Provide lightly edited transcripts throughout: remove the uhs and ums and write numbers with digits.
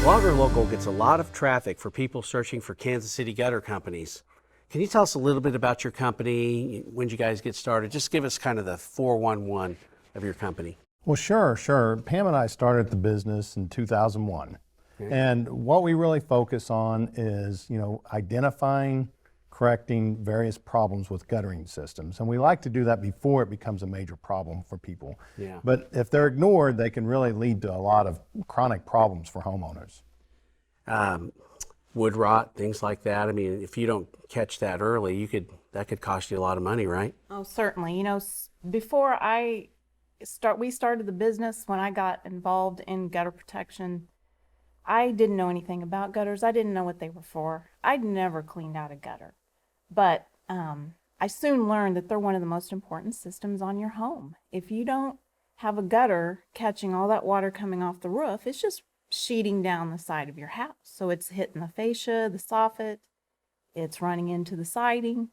Blogger Local gets a lot of traffic for people searching for Kansas City gutter companies. Can you tell us a little bit about your company? When did you guys get started? Just give us kind of the 411 of your company. Well, sure. Pam and I started the business in 2001. And what we really focus on is, identifying, correcting various problems with guttering systems. And we like to do that before it becomes a major problem for people. Yeah. But if they're ignored, they can really lead to a lot of chronic problems for homeowners. Wood rot, things like that. I mean, if you don't catch that early, that could cost you a lot of money, right? Oh, certainly. Before we started the business, when I got involved in gutter protection, I didn't know anything about gutters. I didn't know what they were for. I'd never cleaned out a gutter. But I soon learned that they're one of the most important systems on your home. If you don't have a gutter catching all that water coming off the roof, it's just sheeting down the side of your house. So it's hitting the fascia, the soffit, it's running into the siding,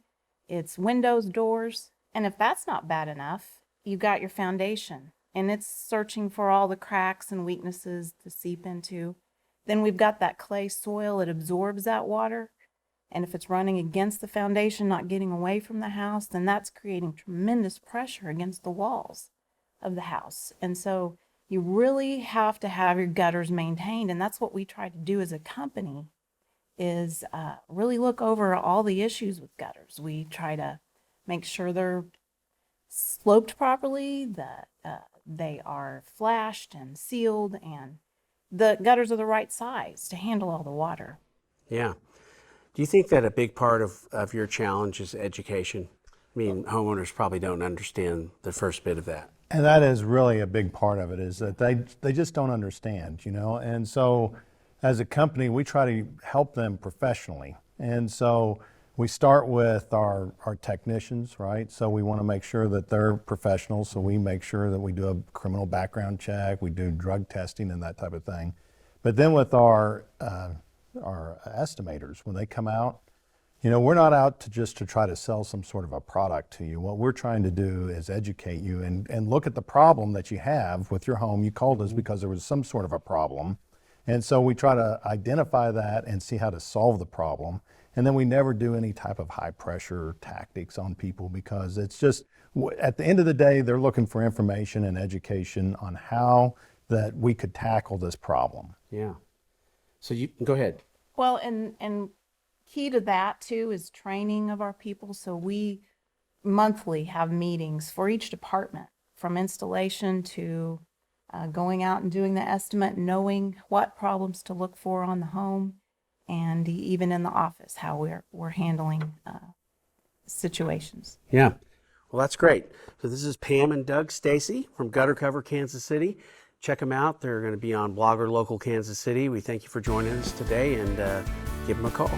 it's windows, doors. And if that's not bad enough, you got your foundation and it's searching for all the cracks and weaknesses to seep into. Then we've got that clay soil, it absorbs that water. And if it's running against the foundation, not getting away from the house, then that's creating tremendous pressure against the walls of the house. And so you really have to have your gutters maintained. And that's what we try to do as a company, is really look over all the issues with gutters. We try to make sure they're sloped properly, that they are flashed and sealed, and the gutters are the right size to handle all the water. Yeah. Do you think that a big part of your challenge is education? I mean, homeowners probably don't understand the first bit of that. And that is really a big part of it, is that they just don't understand, And so as a company, we try to help them professionally. And so we start with our technicians, right? So we want to make sure that they're professionals. So we make sure that we do a criminal background check, we do drug testing and that type of thing. But then with our estimators, when they come out, we're not out to try to sell some sort of a product to you. What we're trying to do is educate you and look at the problem that you have with your home. You called us because there was some sort of a problem. And so we try to identify that and see how to solve the problem. And then we never do any type of high pressure tactics on people, because it's just, at the end of the day, they're looking for information and education on how that we could tackle this problem. Yeah. So you go ahead. Well, and key to that too is training of our people. So we monthly have meetings for each department, from installation to going out and doing the estimate, knowing what problems to look for on the home, and even in the office, how we're handling situations. Yeah. Well, that's great. So this is Pam and Doug Stacye from Gutter Cover Kansas City. Check them out. They're going to be on Blogger Local Kansas City. We thank you for joining us today, and give them a call.